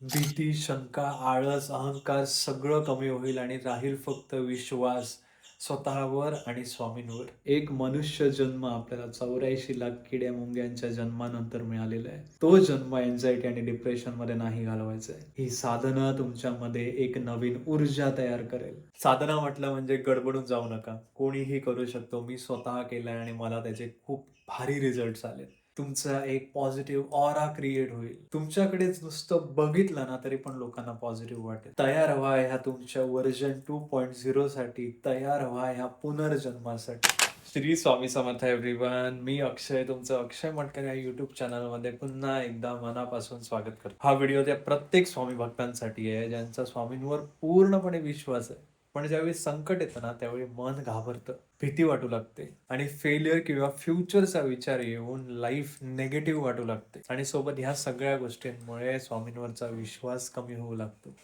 भीती, शंका, आळस, अहंकार सगळं कमी होईल आणि राहील फक्त विश्वास स्वतःवर आणि स्वामींवर. एक मनुष्य जन्म आपल्याला 84 लाख किड्या-मुंग्यांच्या जन्मानंतर मिळालेला आहे. तो जन्म अँक्झायटी आणि डिप्रेशनमध्ये नाही घालवायचा आहे. ही साधना तुमच्यामध्ये एक नवीन ऊर्जा तयार करेल. साधना म्हटलं म्हणजे गडबडून जाऊ नका. कोणीही करू शकतो. मी स्वतः केलंय आणि मला त्याचे खूप भारी रिझल्ट्स आलेत. तुमचा एक पॉझिटिव्ह ऑरा क्रिएट होईल. तुमच्याकडेच नुसतं बघितलं ना तरी पण लोकांना पॉझिटिव्ह वाटेल. तयार व्हा ह्या तुमच्या व्हर्जन 2.0 साठी, तयार व्हा ह्या पुनर्जन्मासाठी. श्री स्वामी समर्थ एव्हरीवन. मी अक्षय, तुमचं अक्षय मटकर या YouTube चॅनलमध्ये पुन्हा एकदा मनापासून स्वागत करतो. हा व्हिडिओ त्या प्रत्येक स्वामी भक्तांसाठी आहे, ज्यांचा स्वामींवर पूर्णपणे विश्वास आहे. पण ज्यावेळी संकट येतं ना, त्यावेळी मन घाबरतं, भीती वाटू लागते आणि फेल्युअर किंवा फ्युचरचा विचार येऊन लाईफ निगेटिव्ह वाटू लागते आणि सोबत ह्या सगळ्या गोष्टींमुळे स्वामींवरचा विश्वास कमी होऊ लागतो.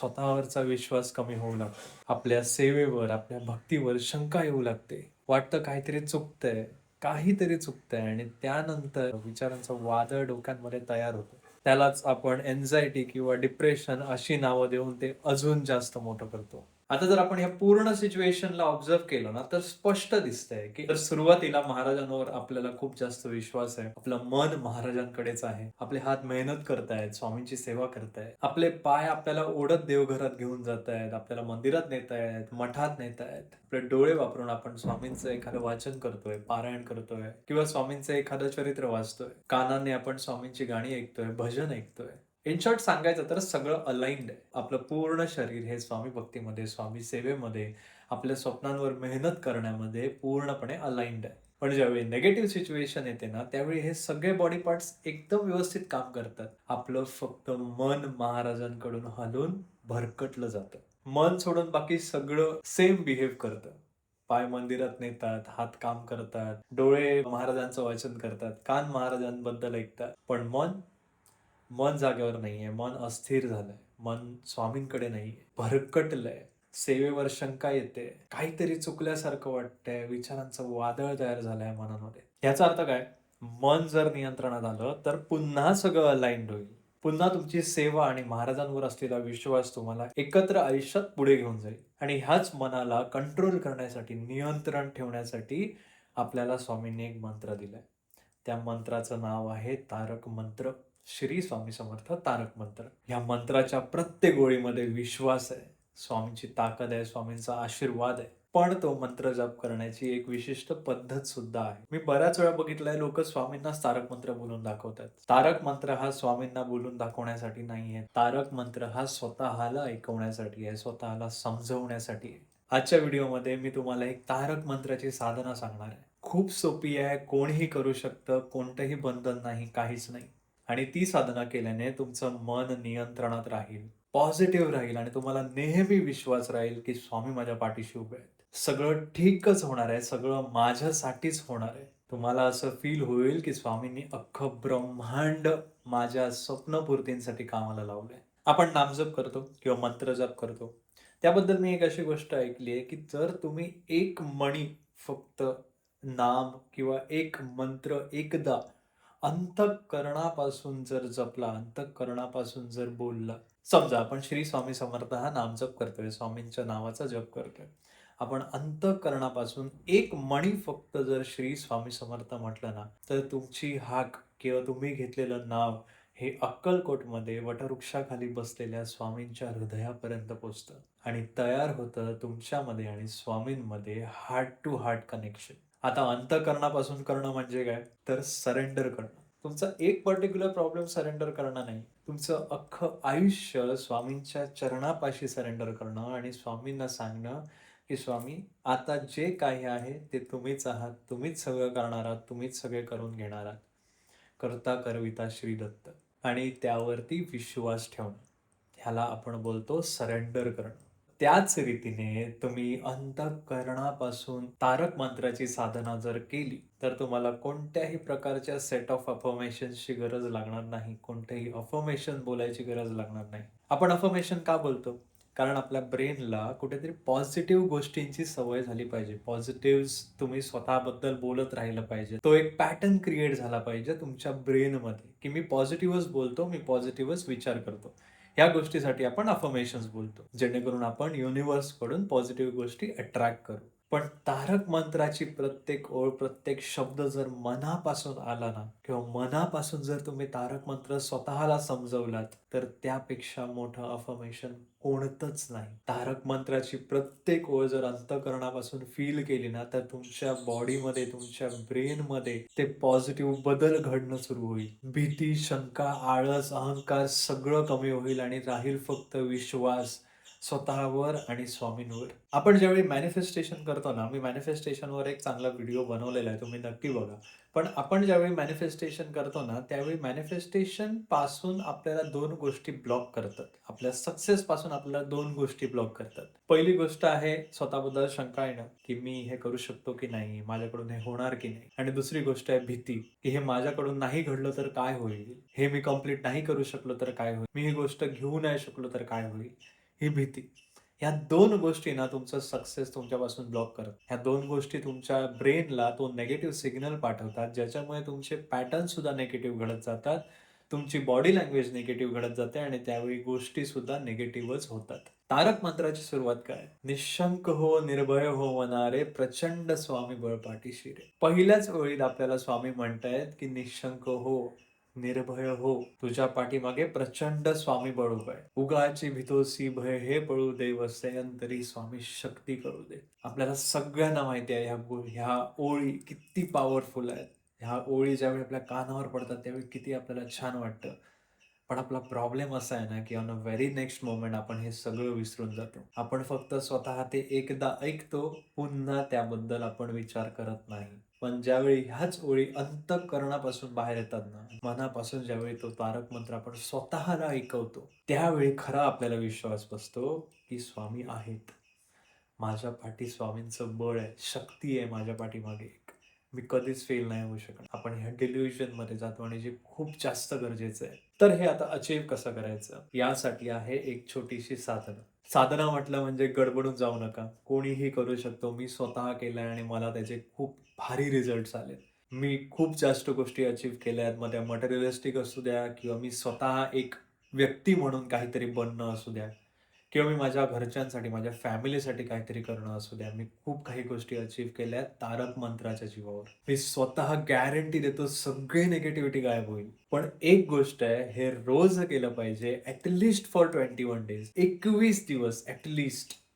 स्वतःवरचा विश्वास कमी होऊ लागतो. आपल्या सेवेवर, आपल्या भक्तीवर शंका येऊ लागते. वाटतं काहीतरी चुकतंय, काहीतरी चुकतंय आणि त्यानंतर विचारांचं वादळ डोक्यांमध्ये तयार होतं. त्यालाच आपण एन्झायटी किंवा डिप्रेशन अशी नावं देऊन ते अजून जास्त मोठं करतो. आता जर आपण ह्या पूर्ण सिच्युएशनला ऑब्झर्व्ह केलं ना, तर स्पष्ट दिसतंय, की तर सुरुवातीला महाराजांवर आपल्याला खूप जास्त विश्वास आहे. आपलं मन महाराजांकडेच आहे. आपले हात मेहनत करतायत, स्वामींची सेवा करतायत. आपले पाय आपल्याला ओढत देवघरात घेऊन जातायत, आपल्याला मंदिरात नेतायत, मठात नेतायत. आपले डोळे वापरून आपण स्वामींचं एखादं वाचन करतोय, पारायण करतोय किंवा स्वामींचं एखादं चरित्र वाचतोय. कानाने आपण स्वामींची गाणी ऐकतोय, भजन ऐकतोय. इन शॉर्ट सांगायचं तर सगळं अलाइन्ड आहे. आपलं पूर्ण शरीर हे स्वामी भक्तीमध्ये, स्वामी सेवेमध्ये, आपल्या स्वप्नांवर मेहनत करण्यामध्ये पूर्णपणे अलाइन्ड आहे. पण ज्यावेळी निगेटिव्ह सिच्युएशन येते ना, त्यावेळी हे सगळे बॉडी पार्ट्स एकदम व्यवस्थित काम करतात. आपलं फक्त मन महाराजांकडून हलून भरकटलं जातं. मन सोडून बाकी सगळं सेम बिहेव करतं. पाय मंदिरात नेतात, हात काम करतात, डोळे महाराजांचं वाचन करतात, कान महाराजांबद्दल ऐकतात. पण मन जागेवर नाहीये. मन अस्थिर झालंय. मन स्वामींकडे नाहीये. भरकटलंय. सेवेवर शंका येते. काहीतरी चुकल्यासारखं वाटतंय. विचारांचं वादळ तयार झालंय मनामध्ये. याचा अर्थ काय? मन जर नियंत्रणात आलं, तर पुन्हा सगळं अलाइन्ड होईल. पुन्हा तुमची सेवा आणि महाराजांवर असलेला विश्वास तुम्हाला एकत्र आयुष्यात पुढे घेऊन जाईल. आणि ह्याच मनाला कंट्रोल करण्यासाठी, नियंत्रण ठेवण्यासाठी आपल्याला स्वामींनी एक मंत्र दिलाय. त्या मंत्राचं नाव आहे तारक मंत्र. श्री स्वामी समर्थ तारक मंत्र. ह्या मंत्राच्या प्रत्येक ओळीमध्ये विश्वास आहे. स्वामींची ताकद आहे, स्वामींचा आशीर्वाद आहे. पण तो मंत्र जप करण्याची एक विशिष्ट पद्धत सुद्धा आहे. मी बऱ्याच वेळा बघितलंय लोक स्वामींनाच तारक मंत्र बोलून दाखवतात. तारक मंत्र हा स्वामींना बोलून दाखवण्यासाठी नाहीये. तारक मंत्र हा स्वतःला ऐकवण्यासाठी आहे, स्वतःला समजवण्यासाठी आहे. आजच्या व्हिडिओमध्ये मी तुम्हाला एक तारक मंत्राची साधना सांगणार आहे. खूप सोपी आहे, कोणीही करू शकतं, कोणतंही बंधन नाही, काहीच नाही. आणि ती साधना केल्याने तुमचं मन नियंत्रणात राहील, पॉझिटिव्ह राहील आणि तुम्हाला नेहमी विश्वास राहील, की स्वामी माझ्या पाठीशी उभे आहेत. सगळं ठीकच होणार आहे, सगळं माझ्यासाठीच होणार आहे. तुम्हाला असं फील होईल, की स्वामींनी अख्खं ब्रह्मांड माझ्या स्वप्नपूर्तींसाठी कामाला लावलंय. आपण नामजप करतो किंवा मंत्र जप करतो. त्याबद्दल मी एक अशी गोष्ट ऐकली आहे, की जर तुम्ही एक मणी फक्त नाम किंवा एक मंत्र एकदा अंतःकरणापासून जर जपला, अंतःकरणापासून जर बोलला. समजा आपण श्री स्वामी समर्थ हा नामजप करतोय, स्वामींच्या नावाचा जप करतोय. आपण अंतःकरणापासून एक मणी फक्त जर श्री स्वामी समर्थ म्हटलं ना, तर तुमची हाक किंवा तुम्ही घेतलेलं नाव हे अक्कलकोटमध्ये वटवृक्षाखाली बसलेल्या स्वामींच्या हृदयापर्यंत पोहोचतं आणि तयार होतं तुमच्यामध्ये आणि स्वामींमध्ये हार्ट टू हार्ट कनेक्शन. आता अंतःकरणापासून करणं म्हणजे काय? तर सरेंडर करणं. तुमचा एक पर्टिक्युलर प्रॉब्लेम सरेंडर करणं नाही. तुमचं अख्खं आयुष्य स्वामींच्या चरणापाशी सरेंडर करणं आणि स्वामींना सांगणं, की स्वामी आता जे काही आहे ते तुम्हीच आहात. तुम्हीच सगळं करणार आहात. तुम्हीच सगळे करून घेणार आहात. करता करविता श्री दत्त आणि त्यावरती विश्वास ठेवणं. ह्याला आपण बोलतो सरेंडर करणं. त्याच रीतीने तुम्ही अंतःकरणापासून तारक मंत्राची साधना जर केली, तर तुम्हाला कोणत्याही प्रकारच्या सेट ऑफ अफर्मेशन्सची गरज लागणार नाही. कोणतेही अफर्मेशन बोलायची गरज लागणार नाही. आपण अफर्मेशन का बोलतो? कारण आपल्या ब्रेनला कुठेतरी पॉझिटिव्ह गोष्टींची सवय झाली पाहिजे. पॉझिटिव्हज तुम्ही स्वतःबद्दल बोलत राहिलं पाहिजे. तो एक पॅटर्न क्रिएट झाला पाहिजे तुमच्या ब्रेनमध्ये, की मी पॉझिटिव्हच बोलतो, मी पॉझिटिव्हच विचार करतो. या गोष्टीसाठी आपण अफर्मेशन्स बोलतो, जेणेकरून आपण युनिव्हर्सकडून पॉझिटिव्ह गोष्टी अट्रॅक्ट करू. पण तारक मंत्राची प्रत्येक ओळ, प्रत्येक शब्द जर मनापासून आला ना किंवा मनापासून जर तुम्ही तारक मंत्र स्वतःला समजवलात, तर त्यापेक्षा मोठं अफर्मेशन कोणतंच नाही. तारक मंत्राची प्रत्येक ओळ जर अंतःकरणापासून फील केली ना, तर तुमच्या बॉडीमध्ये, तुमच्या ब्रेनमध्ये ते पॉझिटिव्ह बदल घडणं सुरू होईल. भीती, शंका, आळस, अहंकार सगळं कमी होईल आणि राहील फक्त विश्वास स्वतःवर आणि स्वामींवर. आपण ज्यावेळी मॅनिफेस्टेशन करतो ना, मी मॅनिफेस्टेशनवर एक चांगला व्हिडिओ बनवलेला आहे, तुम्ही नक्की बघा. पण आपण ज्यावेळी मॅनिफेस्टेशन करतो ना, त्यावेळी मॅनिफेस्टेशन पासून आपल्याला 2 गोष्टी ब्लॉक करतात. आपल्या सक्सेस पासून आपल्याला 2 गोष्टी ब्लॉक करतात. पहिली गोष्ट आहे स्वतःबद्दल शंका येणं, की मी हे करू शकतो की नाही? माझ्याकडून हे होणार की नाही? आणि दुसरी गोष्ट आहे भीती, की हे माझ्याकडून नाही घडलं तर काय होईल? हे मी कंप्लीट नाही करू शकलो तर काय होईल? मी ही गोष्ट घेऊ नाही शकलो तर काय होईल? ही भीती. ह्या 2 गोष्टी ना तुमचं सक्सेस तुमच्यापासून ब्लॉक करतात. ह्या 2 गोष्टी तुमच्या ब्रेनला तो निगेटिव्ह सिग्नल पाठवतात, ज्याच्यामुळे तुमचे पॅटर्न सुद्धा निगेटिव्ह घडत जातात. तुमची बॉडी लँग्वेज निगेटिव्ह घडत जाते आणि त्यावेळी गोष्टी सुद्धा निगेटिव्हच होतात. तारक मंत्राची सुरुवात काय? निशंक हो, निर्भय हो मनारे, प्रचंड स्वामी बळ पाठीशी रे. पहिल्याच ओळीत आपल्याला स्वामी म्हणतायत, की निशंक हो, निर्भय हो, तुझ्या पाठीमागे प्रचंड स्वामी बळ उभं आहे. उगाची भीतोसी भय हे पळू दे, वसे अंतरी स्वामी शक्ती करू दे. आपल्याला सगळ्यांना माहिती आहे ह्या ओळी किती पॉवरफुल आहेत. ह्या ओळी ज्यावेळी आपल्या कानावर पडतात त्यावेळी किती आपल्याला छान वाटतं. पण आपला प्रॉब्लेम असा आहे ना, की on a very next moment आपण हे सगळं विसरून जातो. आपण फक्त स्वतः ते एकदा ऐकतो, पुन्हा त्याबद्दल आपण विचार करत नाही. पण ज्यावेळी ह्याच ओळी अंतःकरणापासून बाहेर येतात ना, मनापासून ज्यावेळी तो तारक मंत्र आपण स्वतःला ऐकवतो, त्यावेळी खरा आपल्याला विश्वास बसतो, की स्वामी आहेत. माझ्या पाठी स्वामींचं बळ आहे, शक्ती आहे माझ्या पाठीमागे एक. मी कधीच फेल नाही होऊ शकत. आपण ह्या डिल्युजनमध्ये जातो आणि जे खूप जास्त गरजेचं आहे. तर हे आता अचीव्ह कसं करायचं? यासाठी आहे एक छोटीशी साधना. साधना म्हटलं म्हणजे गडबडून जाऊ नका. कोणीही करू शकतो. मी स्वतः केलंय आणि मला त्याचे खूप भारी रिझल्ट्स आलेत. मी खूप जास्त गोष्टी अचीव्ह केल्या आहेत. मग त्या मटेरिअलिस्टिक असू द्या किंवा मी स्वतः एक व्यक्ती म्हणून काहीतरी बनणं असू द्या किंवा मी माझ्या घरच्यांसाठी, माझ्या फॅमिलीसाठी काहीतरी करणं असू द्या. मी खूप काही गोष्टी अचीव्ह केल्या आहेत तारक मंत्राच्या जीवावर. मी स्वतः गॅरंटी देतो सगळी निगेटिव्हिटी गायब होईल. पण एक गोष्ट आहे, हे रोज केलं पाहिजे फॉर 21 डेज. 21 दिवस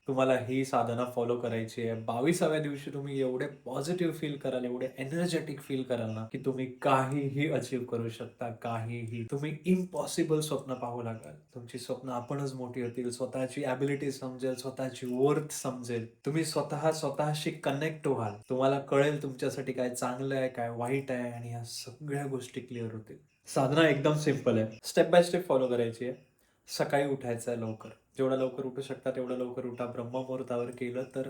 तुम्हाला ही साधना फॉलो करायची आहे. 22व्या दिवशी तुम्ही एवढे पॉझिटिव्ह फील कराल, एवढे एनर्जेटिक फील कराल ना, की तुम्ही काहीही अचीव्ह करू शकता, काहीही. तुम्ही इम्पॉसिबल स्वप्न पाहू लागाल. तुमची स्वप्न आपणच मोठी होतील. स्वतःची ॲबिलिटी समजेल, स्वतःची वर्थ समजेल. तुम्ही स्वतःशी कनेक्ट व्हाल. तुम्हाला कळेल तुमच्यासाठी काय चांगलं आहे, काय वाईट आहे आणि ह्या सगळ्या गोष्टी क्लिअर होतील. साधना एकदम सिंपल आहे. स्टेप बाय स्टेप फॉलो करायची आहे. सकाळी उठायचं आहे लवकर. जेवढं लवकर उठू शकता तेवढं लवकर उठा. ब्रह्ममुहूर्तावर केलं तर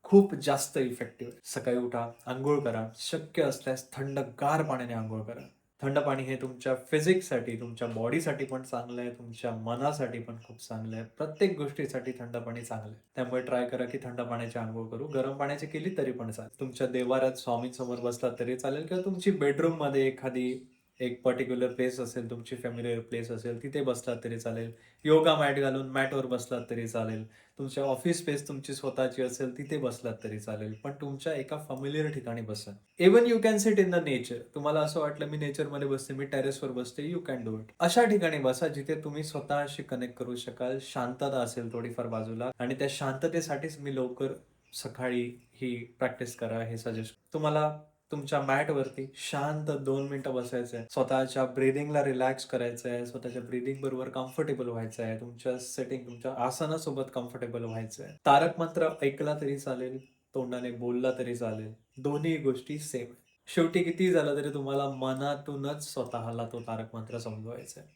खूप जास्त इफेक्टिव्ह आहे. सकाळी उठा, अंघोळ करा. शक्य असल्यास थंडगार पाण्याने अंघोळ करा. थंड पाणी हे तुमच्या फिजिक्ससाठी, तुमच्या बॉडीसाठी पण चांगलं आहे, तुमच्या मनासाठी पण खूप चांगलं आहे. प्रत्येक गोष्टीसाठी थंड पाणी चांगलं आहे. त्यामुळे ट्राय करा की थंड पाण्याची अंघोळ करू. गरम पाण्याची केली तरी पण चालेल. तुमच्या देवाऱ्यात स्वामींसमोर बसलात तरी चालेल किंवा तुमची बेडरूममध्ये एखादी एक पर्टिक्युलर प्लेस असेल, तुमची फॅमिलिअर प्लेस असेल, तिथे बसलात तरी चालेल. योगा मॅट घालून मॅटवर बसलात तरी चालेल. तुमच्या ऑफिस स्पेस तुमची स्वतःची असेल, तिथे बसलात तरी चालेल. पण तुमच्या एका फॅमिलिअर ठिकाणी बसा. Even you can sit in the nature. तुम्हाला असं वाटलं मी नेचरमध्ये बसते, मी टेरेसवर बसते, यू कॅन डू इट. अशा ठिकाणी बसा जिथे तुम्ही स्वतःशी कनेक्ट करू शकाल. शांतता असेल थोडीफार बाजूला आणि त्या शांततेसाठीच मी लवकर सकाळी ही प्रॅक्टिस करा हे सजेस्ट तुम्हाला तुमच्या मॅटवरती शांत 2 मिनिटं बसायचं आहे. स्वतःच्या ब्रीथिंगला रिलॅक्स करायचं आहे. स्वतःच्या ब्रीथिंग बरोबर कम्फर्टेबल व्हायचं आहे. तुमच्या सेटिंग, तुमच्या आसनासोबत कम्फर्टेबल व्हायचं आहे. तारक मंत्र ऐकला तरी चालेल, तोंडाने बोलला तरी चालेल. दोन्ही गोष्टी सेम आहे. शेवटी कितीही झालं तरी तुम्हाला मनातूनच स्वतःला तो तारक मंत्र समजवायचा आहे.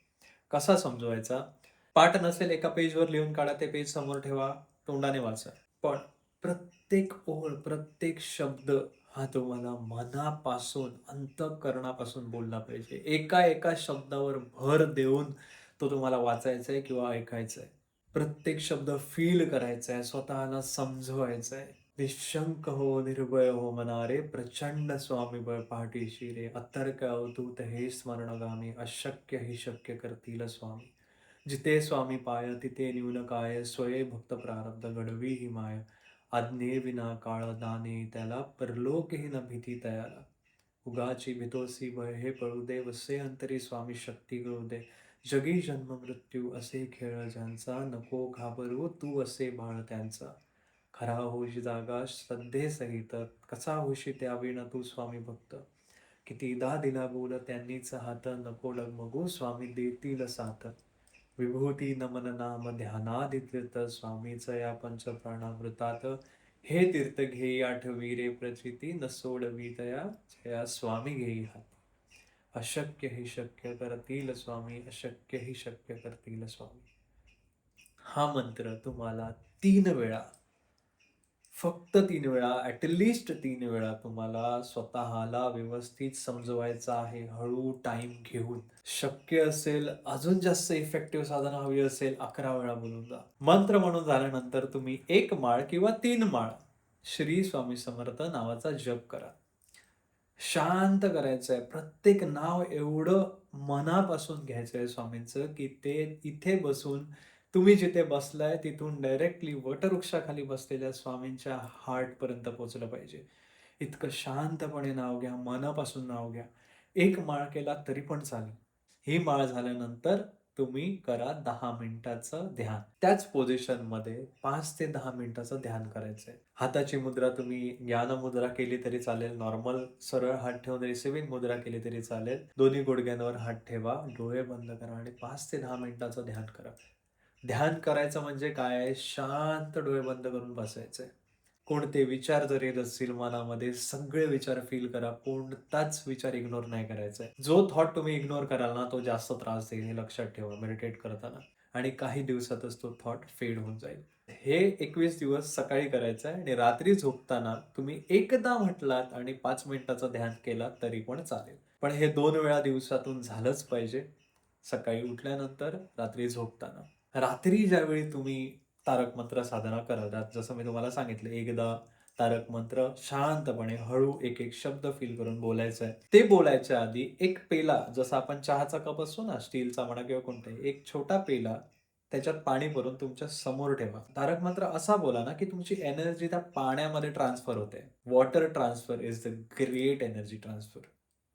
कसा समजवायचा? पाठ नसेल एका पेजवर लिहून काढा, ते पेज समोर ठेवा, तोंडाने वाचा. पण प्रत्येक ओळ, प्रत्येक शब्द हा तुम्हाला मनापासून, अंतःकरणापासून बोलला पाहिजे. एका शब्दावर भर देऊन तो तुम्हाला वाचायचा आहे किंवा ऐकायचा आहे. प्रत्येक शब्द फील करायचा आहे, स्वतःला समजवायचं आहे. निशंक हो, निर्भय हो मना रे, प्रचंड स्वामीबळ पाठीशी रे. अतर्क अवधूत हे स्मरणगामी, अशक्य ही शक्य करतील स्वामी. जिथे स्वामी पाय तिथे न्यून काय, स्वये भक्त प्रारब्ध घडवी ही माय. आज्ञे विना काळ दाने त्याला, परलोकही न भीती तयाला. उगाची भीतोसी भय हे पळू दे, वसे अंतरी स्वामी शक्ती कळू दे. जगी जन्म मृत्यू असे खेळ ज्यांचा, नको घाबरू तू असे बाळ त्यांचा. खरा होशी जागा श्रद्धेसहित, कसा होशी त्याविण तू स्वामी भक्त. कितीदा दिला बोल त्यांनीच हात, नको डगमगू स्वामी देतील साथ. विभूती नमन नाम ध्यानादितीर्थ, स्वामीच या पंच प्राणामृतात. हे तीर्थ घेई आठवी रे प्रचिती, न सोडवी तया जया स्वामी घेई हाती. अशक्य ही शक्य करतील स्वामी, अशक्य ही शक्य करतील स्वामी. हा मंत्र तुम्हाला 3 वेळा, फक्त 3 वेळा, ॲटलिस्ट 3 वेळा तुम्हाला स्वतःला व्यवस्थित समजवायचा आहे, हळू टाईम घेऊन. शक्य असेल, अजून जास्त इफेक्टिव्ह साधना हवी असेल, 11 वेळा बोलून जा. मंत्र म्हणून झाल्यानंतर तुम्ही 1 माळ किंवा 3 माळ श्री स्वामी समर्थ नावाचा जप करा. शांत करायचंय. प्रत्येक नाव एवढं मनापासून घ्यायचंय स्वामींचं, की ते इथे बसून, तुम्ही जिथे बसलाय तिथून डायरेक्टली वटवृक्षाखाली बसलेल्या स्वामींच्या हार्टपर्यंत पोहोचलं पाहिजे. इतकं शांतपणे नाव घ्या, मनापासून नाव घ्या. 1 माळ केला तरी पण चालेल. ही माळ झाल्यानंतर तुम्ही करा 10 मिनिटाचं ध्यान. त्याच पोझिशनमध्ये 5 ते 10 मिनिटाचं ध्यान करायचंय. हाताची मुद्रा तुम्ही ज्ञान मुद्रा केली तरी चालेल, नॉर्मल सरळ हात ठेवून रिसिव्हिंग मुद्रा केली तरी चालेल. दोन्ही गुडघ्यांवर हात ठेवा, डोळे बंद करा आणि 5 ते 10 मिनिटाचं ध्यान करा. ध्यान करायचं म्हणजे काय आहे? शांत डोळे बंद करून बसायचंय. कोणते विचार जर येत असतील मनामध्ये, सगळे विचार फील करा. कोणताच विचार इग्नोर नाही करायचा आहे. जो थॉट तुम्ही इग्नोर कराल ना, तो जास्त त्रास देईल, हे लक्षात ठेवा मेडिटेट करताना. आणि काही दिवसातच तो थॉट फेड होऊन जाईल. हे 21 दिवस सकाळी करायचं आहे आणि रात्री झोपताना तुम्ही एकदा म्हटलात आणि 5 मिनिटाचं ध्यान केलात तरी पण चालेल. पण हे 2 वेळा दिवसातून झालंच पाहिजे. सकाळी उठल्यानंतर, रात्री झोपताना. रात्री ज्यावेळी तुम्ही तारक मंत्र साधना कराल, जसं मी तुम्हाला सांगितलं, एकदा तारक मंत्र शांतपणे हळू एक-एक शब्द फील करून बोलायचा आहे. ते बोलायच्या आधी एक पेला, जसा आपण चहाचा कप असतो ना, स्टीलचा म्हणा किंवा कोणताही, एक छोटा पेला त्याच्यात पाणी भरून तुमच्या समोर ठेवा. तारक मंत्र असा बोला ना, की तुमची एनर्जी त्या पाण्यामध्ये ट्रान्सफर होते. Water transfer is the great energy transfer.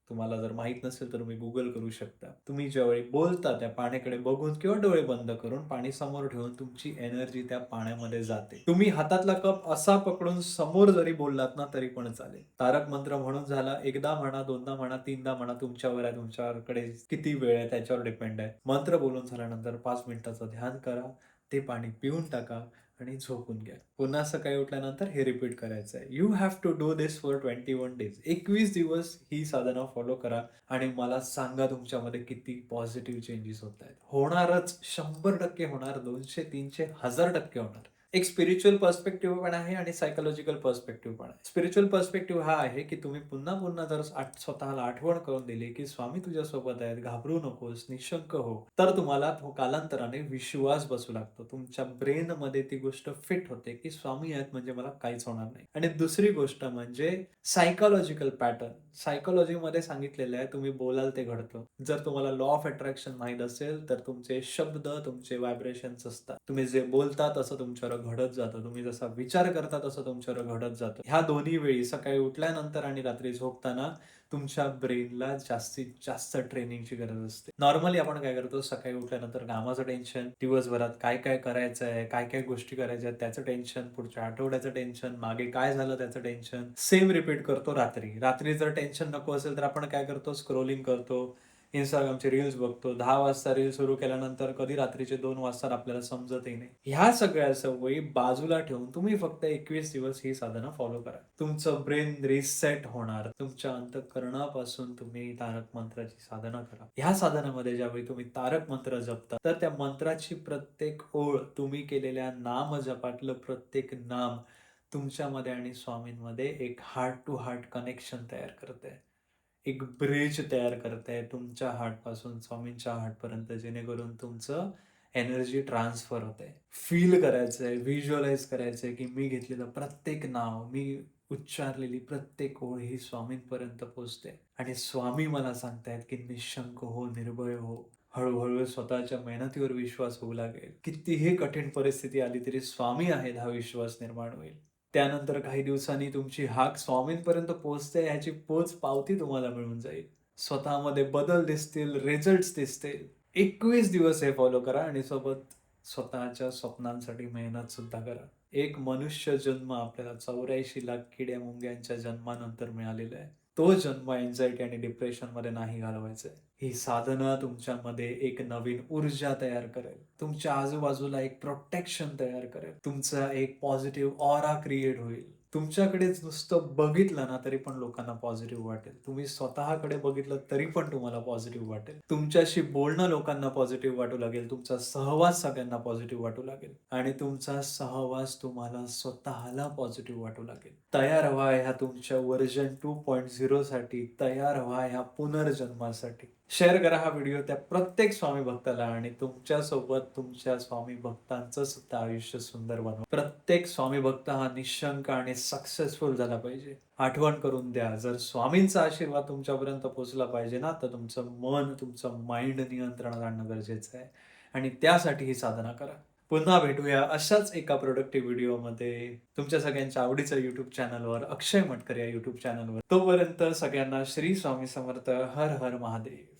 तुम्हाला जर माहीत नसेल तर तुम्ही Google करू शकता. तुम्ही ज्यावेळी बोलता त्या पाण्याकडे बघून किंवा डोळे बंद करून पाणी समोर ठेवून तुमची एनर्जी त्या पाण्यामध्ये जाते. तुम्ही हातातला कप असा पकडून समोर जरी बोललात ना तरी पण चालेल. तारक मंत्र म्हणून झाला, एकदा म्हणा, दोनदा म्हणा, तीनदा म्हणा, तुमच्यावर आहे, तुमच्याकडे किती वेळ आहे त्याच्यावर डिपेंड आहे. मंत्र बोलून झाल्यानंतर 5 मिनिटाचं ध्यान करा, ते पाणी पिऊन टाका आणि झोपून घ्या. पुन्हा सकाळी उठल्यानंतर हे रिपीट करायचं आहे. You have to do this for 21 days. 21 दिवस ही साधना फॉलो करा आणि मला सांगा तुमच्यामध्ये किती पॉझिटिव्ह चेंजेस होत आहेत. होणारच, 100% होणार, 200, 300, 1000% होणार. एक स्पिरिच्युअल पर्स्पेक्टिव्ह पण आहे आणि सायकॉलॉजिकल पर्स्पेक्टिव्ह पण आहे. स्पिरिच्युअल पर्स्पेक्टिव्ह हा आहे, की तुम्ही पुन्हा-पुन्हा जर स्वतःला आठवण करून दिली, की स्वामी तुझ्यासोबत आहेत, घाबरू नकोस, निशंक हो. तर तुम्हाला कालांतराने विश्वास बसू लागतो. तुमच्या ब्रेनमध्ये ती गोष्ट फिट होते, की स्वामी आहेत म्हणजे मला काहीच होणार नाही. आणि दुसरी गोष्ट म्हणजे सायकॉलॉजिकल पॅटर्न. सायकॉलॉजीमध्ये सांगितलेलं आहे, तुम्ही बोलाल ते घडतं. जर तुम्हाला लॉ ऑफ अट्रॅक्शन माहीत असेल, तर तुमचे शब्द, तुमचे व्हायब्रेशन्स असतात. तुम्ही जे बोलता तसं तुमच्यावर घडत जातं. तुम्ही जसा विचार करता तसं तुमच्यावर घडत जातं. ह्या दोन्ही वेळी सकाळी उठल्यानंतर आणि रात्री झोपताना तुमच्या ब्रेनला जास्तीत जास्त ट्रेनिंगची गरज असते. नॉर्मली आपण काय करतो, सकाळी उठल्यानंतर कामाचं टेन्शन, दिवसभरात काय काय करायचं आहे, काय काय गोष्टी करायच्या आहेत त्याचं टेन्शन, पुढच्या आठवड्याचं टेन्शन, मागे काय झालं त्याचं टेन्शन, सेम रिपीट करतो रात्री. रात्री जर टेन्शन नको असेल तर आपण काय करतो, स्क्रोलिंग करतो, Instagramचे रील्स बघतो. 10 वाजता रील सुरू केल्यानंतर कधी रात्रीचे 2 वाजतात आपल्याला समजतही नाही. ह्या सगळ्या सवयी बाजूला ठेवून तुम्ही फक्त 21 दिवस ही साधना फॉलो करा. तुमचं ब्रेन रिसेट होणार. तुमच्या अंतःकरणापासून तुम्ही तारक मंत्राची साधना करा. ह्या साधनामध्ये ज्यावेळी तुम्ही तारक मंत्र जपता, तर त्या मंत्राची प्रत्येक ओळ, तुम्ही केलेल्या नामजपातलं प्रत्येक नाम तुमच्यामध्ये आणि स्वामींमध्ये एक हार्ट टू हार्ट कनेक्शन तयार करते. एक ब्रिज तयार करताय तुमच्या हार्टपासून स्वामींच्या हार्टपर्यंत, जेणेकरून तुमचं एनर्जी ट्रान्सफर होते. फील करायचंय, व्हिज्युअलाइज करायचंय, की मी घेतलेलं प्रत्येक नाव, मी उच्चारलेली प्रत्येक ओळ ही स्वामींपर्यंत पोहोचते आणि स्वामी मला सांगतायत, की निशंक हो, निर्भय हो. हळूहळू स्वतःच्या मेहनतीवर विश्वास होऊ लागेल. कितीही कठीण परिस्थिती आली तरी स्वामी आहेत हा विश्वास निर्माण होईल. त्यानंतर काही दिवसांनी तुमची हाक स्वामींपर्यंत पोहोचते ह्याची पोच पावती तुम्हाला मिळून जाईल. स्वतःमध्ये बदल दिसतील, रिझल्ट्स दिसतील. 21 दिवस हे फॉलो करा आणि सोबत स्वतःच्या स्वप्नांसाठी मेहनत सुद्धा करा. एक मनुष्य जन्म आपल्याला 84 लाख किड्या-मुंग्यांच्या जन्मानंतर मिळालेला आहे. तो जन्म अँक्झायटी आणि डिप्रेशनमध्ये नाही घालवायचा आहे. ही साधना तुमच्यामध्ये एक नवीन ऊर्जा तयार करेल. तुमच्या आजूबाजूला एक प्रोटेक्शन तयार करेल. तुमचा एक पॉझिटिव्ह ऑरा क्रिएट होईल. तुमच्याकडेच नुसतं बघितलं ना तरी पण लोकांना पॉझिटिव्ह वाटेल. तुम्ही स्वतःकडे बघितलं तरी पण तुम्हाला पॉझिटिव्ह वाटेल. तुमच्याशी बोलणं लोकांना पॉझिटिव्ह वाटू लागेल. तुमचा सहवास सगळ्यांना पॉझिटिव्ह वाटू लागेल आणि तुमचा सहवास तुम्हाला स्वतःला पॉझिटिव्ह वाटू लागेल. तयार व्हा ह्या तुमच्या व्हर्जन 2.0 साठी, तयार व्हा ह्या पुनर्जन्मासाठी. शेअर करा हा व्हिडिओ त्या प्रत्येक स्वामी भक्ताला आणि तुमच्यासोबत तुमच्या स्वामी भक्तांचं सुद्धा आयुष्य सुंदर बनवा. प्रत्येक स्वामी भक्त हा निशंक आणि सक्सेसफुल झाला पाहिजे. आठवण करून द्या, जर स्वामींचा आशीर्वाद तुमच्यापर्यंत पोहोचला पाहिजे ना, तर तुमचं मन, तुमचं माइंड नियंत्रणात आणणं गरजेचं आहे आणि त्यासाठी ही साधना करा. पुन्हा भेटूया अशाच एका प्रोडक्टिव्ह व्हिडिओमध्ये तुमच्या सगळ्यांच्या आवडीचं YouTube चॅनलवर, अक्षय मटकर या YouTube चॅनलवर. तोपर्यंत सगळ्यांना श्री स्वामी समर्थ. हर हर महादेव.